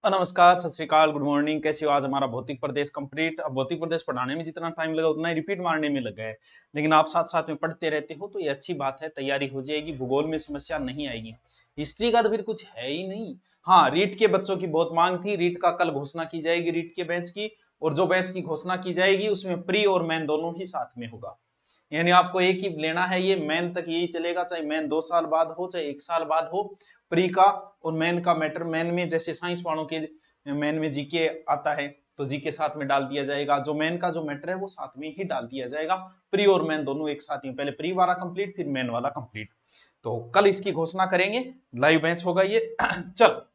नमस्कार, सत श्री अकाल, गुड मॉर्निंग। कैसे हो? आज हमारा भौतिक प्रदेश कंप्लीट। अब भौतिक प्रदेश पढ़ाने में जितना टाइम लगा उतना ही रिपीट मारने में लगा है, लेकिन आप साथ साथ में पढ़ते रहते हो तो ये अच्छी बात है। तैयारी हो जाएगी, भूगोल में समस्या नहीं आएगी। हिस्ट्री का तो फिर कुछ है ही नहीं। हाँ, रीट के बच्चों की बहुत मांग थी। रीट का कल घोषणा की जाएगी, रीट के बैच की। और जो बैच की घोषणा की जाएगी उसमें प्री और मेन दोनों ही साथ में होगा। यानी आपको एक ही लेना है, ये मेन तक यही चलेगा, चाहे मेन 2 साल बाद हो चाहे 1 साल बाद हो। प्री का और मेन का मैटर, मेन में जैसे साइंस वालों के मेन में जीके आता है तो जीके साथ में डाल दिया जाएगा, जो मेन का जो मैटर है वो साथ में ही डाल दिया जाएगा। प्री और मेन दोनों एक साथ ही, पहले प्री वाला कंप्लीट फिर मेन वाला कंप्लीट। तो कल इसकी घोषणा करेंगे, लाइव मैच होगा ये। चलो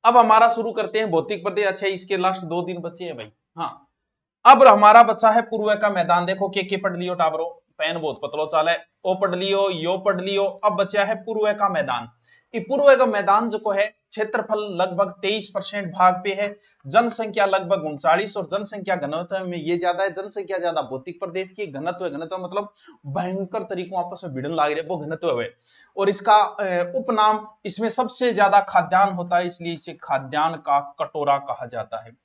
अब हमारा शुरू करते हैं भौतिक प्रदेश। अच्छा, इसके लास्ट 2 दिन बचे हैं भाई। हाँ, अब हमारा बच्चा है पूर्व का मैदान। देखो के पढ़ लियो टावरो, पेन बहुत पतलो चाल है। ओ पढ़ लियो, यो पढ़ लियो। अब बचा है पूर्व का मैदान। ये पूर्व का मैदान जो को है, क्षेत्रफल लगभग 23% भाग पे है। जनसंख्या लगभग 39 और जनसंख्या घनत्व में ये ज्यादा है। जनसंख्या ज्यादा भौतिक प्रदेश की, घनत्व घनत्व मतलब भयंकर तरीकों आपस में भिड़न लाग रहे, वो घनत्व है। और इसका उपनाम, इसमें सबसे ज्यादा खाद्यान्न होता है इसलिए इसे खाद्यान्न का कटोरा कहा जाता है।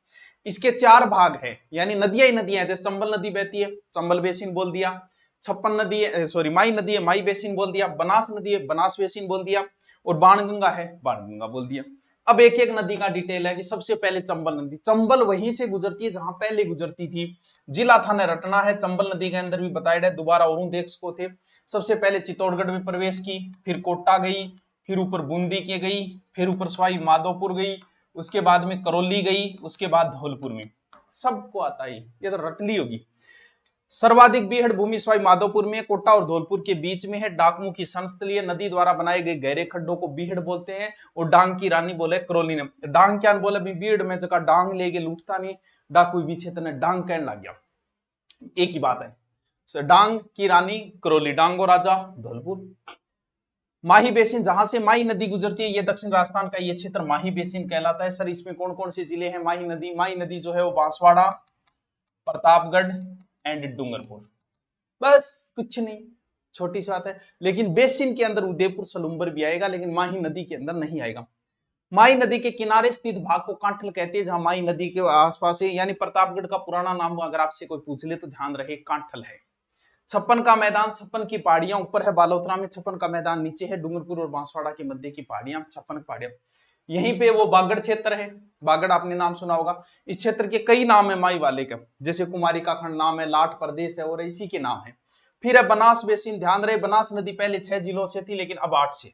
इसके 4 भाग है, यानी नदियां ही नदियां हैं। जैसे चंबल नदी बहती है, चंबल बेसिन बोल दिया। छप्पन नदी है, सॉरी माई नदी है, माई बेसिन बोल दिया। बनास नदी है, बनास बेसिन बोल दिया। और बाणगंगा है, बाणगंगा बोल दिया। अब एक एक नदी का डिटेल है कि सबसे पहले चंबल नदी, चंबल वहीं से गुजरती है जहां पहले गुजरती थी। जिला थाना रटना है। चंबल नदी के अंदर भी बताया है, दोबारा और देख सको थे। सबसे पहले चित्तौड़गढ़ में प्रवेश की, फिर कोटा गई, फिर ऊपर बूंदी के गई, फिर ऊपर सवाई माधोपुर गई, उसके बाद में करौली गई, उसके बाद धौलपुर में। सबको आता है, ये तो रटली होगी। सर्वाधिक बीहड़ भूमि सवाई माधोपुर में, कोटा और धौलपुर के बीच में है। डाकमुखी संस्थलीय नदी द्वारा बनाए गए गहरे खड्डों को बीहड़ बोलते हैं। और डांग की रानी बोले करौली ने। डांग क्या बोले, बीहड़ में जगह डांग लेके लूटता नहीं, डाकू भी क्षेत्र ने डांग कहने लग गया। एक ही बात है। डांग की रानी करौली, डांगो राजा धौलपुर। माही बेसिन, जहां से माही नदी गुजरती है, ये दक्षिण राजस्थान का ये क्षेत्र माही बेसिन कहलाता है। सर इसमें कौन कौन से जिले हैं? माही नदी जो है वो बांसवाड़ा, प्रतापगढ़ एंड डूंगरपुर। बस कुछ नहीं, छोटी सी बात है। लेकिन बेसिन के अंदर उदयपुर सलूम्बर भी आएगा, लेकिन माही नदी के अंदर नहीं आएगा। माही नदी के किनारे स्थित भाग को कांठल कहते हैं, जहां माही नदी के आसपास है। यानी प्रतापगढ़ का पुराना नाम अगर आपसे कोई पूछ ले तो ध्यान रहे, कांठल है। छप्पन का मैदान, छप्पन की पहाड़ियां ऊपर है बालोतरा में, छप्पन का मैदान नीचे है डूंगरपुर और बांसवाड़ा के मध्य की पहाड़ियां, छप्पन पहाड़ियां। यहीं पे वो बागड़ क्षेत्र है। बागड़ आपने नाम सुना होगा। इस क्षेत्र के कई नाम है माई वाले के, जैसे कुमारी का खंड नाम है, लाट प्रदेश है, और इसी के नाम है। फिर है बनास बेसिन। ध्यान रहे, बनास नदी पहले 6 जिलों से थी लेकिन अब 8 से।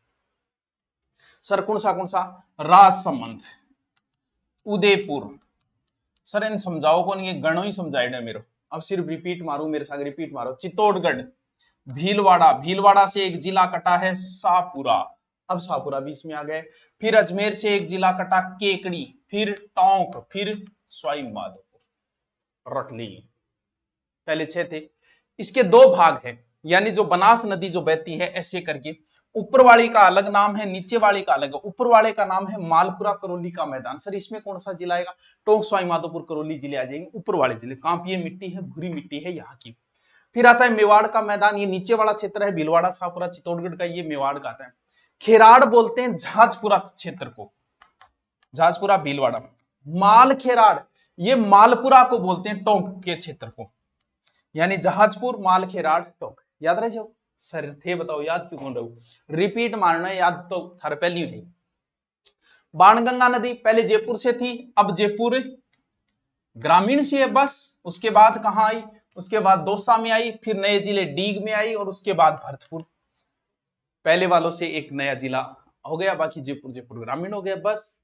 सर कौन सा? राजसमंद, उदयपुर। सर इन समझाओ कौन, ये गणों ही समझाएगा मेरे। अब सिर्फ रिपीट मारू, मेरे साथ रिपीट मारो। चित्तौड़गढ़, भीलवाड़ा, भीलवाड़ा से एक जिला कटा है शाहपुरा, अब शाहपुरा बीच में आ गए। फिर अजमेर से एक जिला कटा केकड़ी, फिर टोंक, फिर सवाई माधोपुर। रट ली, पहले 6 थे। इसके 2 भाग है, यानी जो बनास नदी जो बहती है ऐसे करके, ऊपर वाली का अलग नाम है, नीचे वाली का अलग है। ऊपर वाले का नाम है मालपुरा करौली का मैदान। सर इसमें कौन सा जिला आएगा? टोंक, सवाई माधोपुर, करौली जिले आ जाएंगे। ऊपर वाले जिले कहां की ये मिट्टी है? भूरी मिट्टी है यहाँ की। फिर आता है मेवाड़ का मैदान, ये नीचे वाला क्षेत्र है। भीलवाड़ा, शाहपुरा, चित्तौड़गढ़ का ये मेवाड़ का आता है। खेराड़ बोलते हैं झाजपुरा क्षेत्र को, झाजपुरा भीलवाड़ा। माल खेराड़, ये मालपुरा को बोलते हैं, टोंक के क्षेत्र को। यानी जहाजपुर, माल खेराड़, टोंक। याद रहे जाओ। सर थे बताओ, याद क्यों कौन रहू? रिपीट मारना है, याद तो थारे पहली नहीं। बाणगंगा नदी पहले जयपुर से थी, अब जयपुर ग्रामीण से है बस। उसके बाद कहां आई? उसके बाद दौसा में आई, फिर नए जिले डीग में आई, और उसके बाद भरतपुर। पहले वालों से एक नया जिला हो गया, बाकी जयपुर जयपुर ग्रामीण हो गया बस।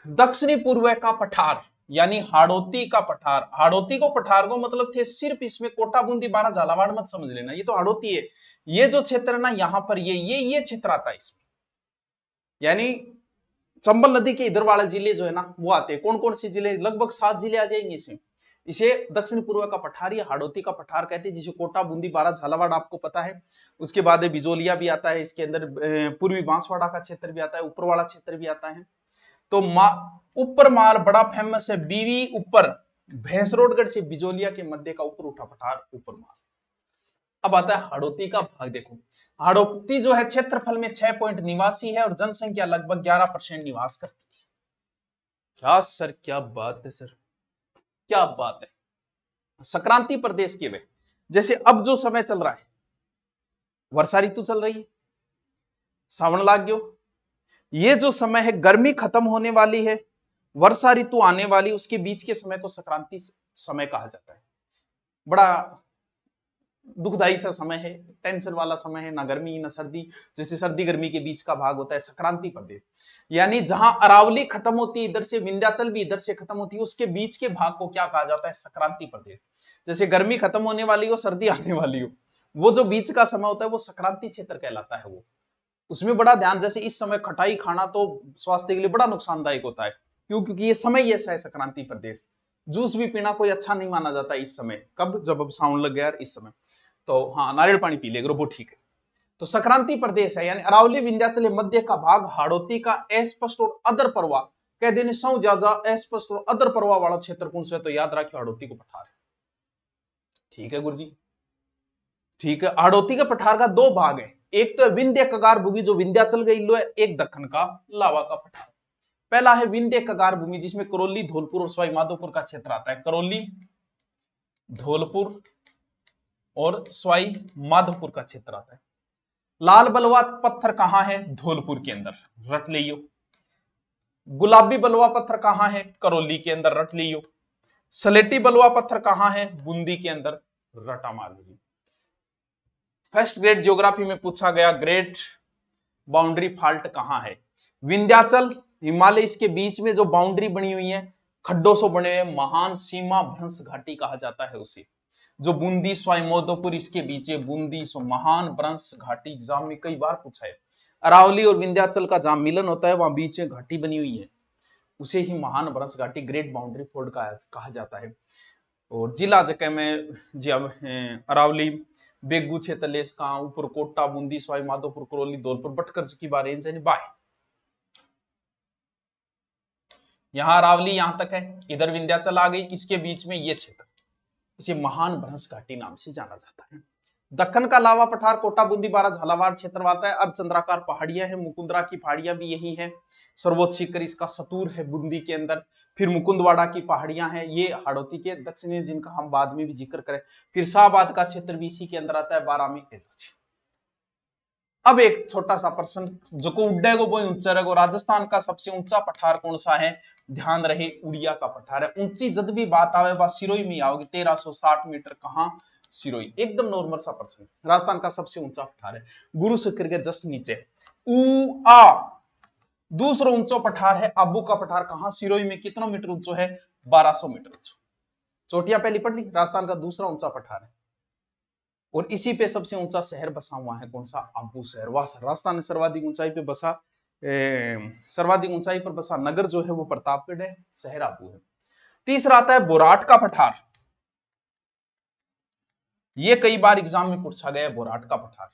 दक्षिणी पूर्व का पठार, यानी हाड़ौती का पठार। हाड़ौती को पठार को मतलब थे सिर्फ इसमें कोटा बूंदी बारह झालावाड़ मत समझ लेना, ये तो हाड़ौती है। ये जो क्षेत्र है ना, यहां पर ये क्षेत्र आता है इसमें। यानी चंबल नदी के इधर वाले जिले जो है ना वो आते हैं। कौन कौन से जिले? लगभग 7 जिले आ जाएंगे इसमें। इसे दक्षिण पूर्व का पठार या हाड़ौती का पठार कहते हैं, जिसे कोटा बूंदी बारह झालावाड़ आपको पता है। उसके बाद बिजोलिया भी आता है इसके अंदर, पूर्वी बांसवाड़ा का क्षेत्र भी आता है, ऊपर वाला क्षेत्र भी आता है। तो ऊपर माल बड़ा फेमस है, बीवी ऊपर भैंसरोडगढ़ से बिजोलिया के मध्य का ऊपर उठा पठार ऊपर माल। अब आता है हाड़ौती का भाग। देखो हाड़ौती जो है क्षेत्रफल में 6 पॉइंट निवासी है और जनसंख्या लगभग 11% निवास करती है। क्या सर, क्या बात है सर, क्या बात है। संक्रांति प्रदेश के वे, जैसे अब जो समय चल रहा है, वर्षा ऋतु चल रही है, सावन लाग गयो, ये जो समय है गर्मी खत्म होने वाली है, वर्षा ऋतु आने वाली, उसके बीच के समय को संक्रांति समय कहा जाता है। बड़ा दुखदाई सा समय है, टेंशन वाला समय है, ना गर्मी ना सर्दी, जैसे सर्दी गर्मी के बीच का भाग होता है संक्रांति प्रदेश। यानी जहां अरावली खत्म होती है इधर से, विंध्याचल भी इधर से खत्म होती है, उसके बीच के भाग को क्या कहा जाता है? संक्रांति प्रदेश। जैसे गर्मी खत्म होने वाली हो, सर्दी आने वाली हो, वो जो बीच का समय होता है वो संक्रांति क्षेत्र कहलाता है। वो उसमें बड़ा ध्यान, जैसे इस समय खटाई खाना तो स्वास्थ्य के लिए बड़ा नुकसानदायक होता है, क्यों? क्योंकि ये समय ही ऐसा है संक्रांति प्रदेश। जूस भी पीना कोई अच्छा नहीं माना जाता इस समय। कब? जब अब साउन लग गया इस समय। तो हाँ, नारियल पानी पी ले वो ठीक है। तो संक्रांति प्रदेश है, यानी अरावली विंध्याचल मध्य का भाग हाड़ौती का अस्पष्ट और अदर परवा कह देने सौ ज्यादा अस्पष्ट और अदर परवा वाला क्षेत्र कौन सा है? तो याद रखियो हाड़ौती को पठार है। ठीक है गुरुजी, ठीक है। हाड़ौती के पठार का दो भाग है, एक तो है विंध्य कगार भूमि जो विंध्याचल गई लो है, एक दक्कन का लावा का पठार। पहला है विंध्य कगार भूमि जिसमें करौली, धौलपुर और सवाई माधोपुर का क्षेत्र आता है। करौली, धौलपुर और सवाई माधोपुर का क्षेत्र आता है। लाल बलुआ पत्थर कहां है? धौलपुर के अंदर, रट लियो। गुलाबी बलुआ पत्थर कहां है? करौली के अंदर, रट लियो। सलेटी बलुआ पत्थर कहां है? बूंदी के अंदर, रटा मार लियो। फर्स्ट ग्रेड ज्योग्राफी में पूछा गया ग्रेट बाउंड्री फॉल्ट कहां है? विंध्याचल हिमालय, इसके बीच में जो बाउंड्री बनी हुई है खड्डों से बने हुए, महान सीमा भ्रंश घाटी कहा जाता है उसे। जो बूंदी सवाई माधोपुर इसके बीच है, बूंदी सो महान भ्रंश घाटी, एग्जाम में कई बार पूछा है। अरावली और विंध्याचल का जहां मिलन होता है वहां बीच में घाटी बनी हुई है, उसे ही महान भ्रंश घाटी, ग्रेट बाउंड्री फोल्ड कहा जाता है। और जिला जगह में जी अब अरावली, बेगू क्षेत्र का ऊपर कोटा, बूंदी सवाई माधोपुर, करौली, धौलपुर, बटकर की बारे बाय। यहां अरावली यहां तक है, इधर विंध्याचल आ गई, इसके बीच में ये क्षेत्र, इसे महान भ्रंश घाटी नाम से जाना जाता है। दक्कन का लावा पठार कोटा, बूंदी, बारा, झालावाड़ क्षेत्र आता है। अर्धचंद्राकार पहाड़ियां हैं, मुकुंदरा की पहाड़ियां भी यही है। सर्वोच्च शिखर इसका सतूर है बूंदी के अंदर। फिर मुकुंदवाड़ा की पहाड़ियां हैं, ये हाड़ौती के दक्षिणी, जिनका हम बाद में भी जिक्र करें। फिर शाहबाद का क्षेत्र भी इसी के अंदर आता है, 12 में। अब एक छोटा सा प्रश्न, जो को उड्डेगो वो ऊंचा रहेगो, राजस्थान का सबसे ऊंचा पठार कौन सा है? ध्यान रहे, उड़िया का पठार है। ऊंची जब भी बात आवे वह सिरोही में आओगे, 1360 मीटर, कहां? सिरोही। एकदम नॉर्मल सा प्रश्न। राजस्थान का सबसे ऊंचा पठार है, गुरु शिखर के जस्ट नीचे। ऊ आ दूसरा ऊंचा पठार है आबू का पठार, कहां? सिरोही में। कितना मीटर ऊंचो है? 1200 मीटर ऊंचो। चोटियां पहली पढ़ ली, राजस्थान का दूसरा ऊंचा पठार है। और इसी पे सबसे ऊंचा शहर बसा हुआ है, कौन सा? आबू शहर। वाह, राजस्थान में सर्वाधिक ऊंचाई पे बसा, सर्वाधिक ऊंचाई पर बसा नगर जो है वो प्रतापगढ़ है, शहर आबू है। तीसरा आता है बोराट का पठार। ये कई बार एग्जाम में पूछा गया है, बोराट का पठार।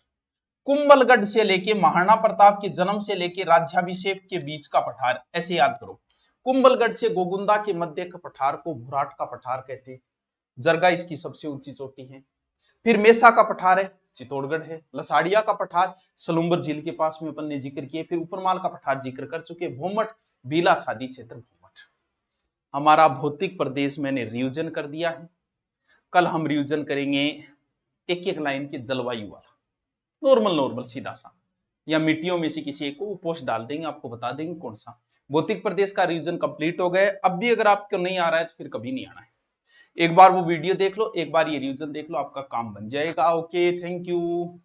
कुंभलगढ़ से लेके महाराणा प्रताप के जन्म से लेके राज्याभिषेक के बीच का पठार, ऐसे याद करो। कुंभलगढ़ से गोगुंदा के मध्य का पठार को बोराट का पठार कहते हैं। जरगा इसकी सबसे ऊंची चोटी है। फिर मेसा का पठार है, चित्तौड़गढ़ है। लसाड़िया का पठार सलुम्बर झील के पास में अपन ने जिक्र किए। फिर उपरमाल का पठार जिक्र कर चुके। भोमट, बीला छादी क्षेत्र, भोमट। हमारा भौतिक प्रदेश मैंने रिविजन कर दिया है। कल हम रिविजन करेंगे एक एक लाइन के जलवायु वाला, नॉर्मल सीधा सा, या मिट्टियों में से किसी एक को पोस्ट डाल देंगे, आपको बता देंगे कौन सा। भौतिक प्रदेश का रिविजन कंप्लीट हो गए। अब भी अगर आपको नहीं आ रहा है तो फिर कभी नहीं आना है। एक बार वो वीडियो देख लो, एक बार ये रिविजन देख लो, आपका काम बन जाएगा। Okay, thank you.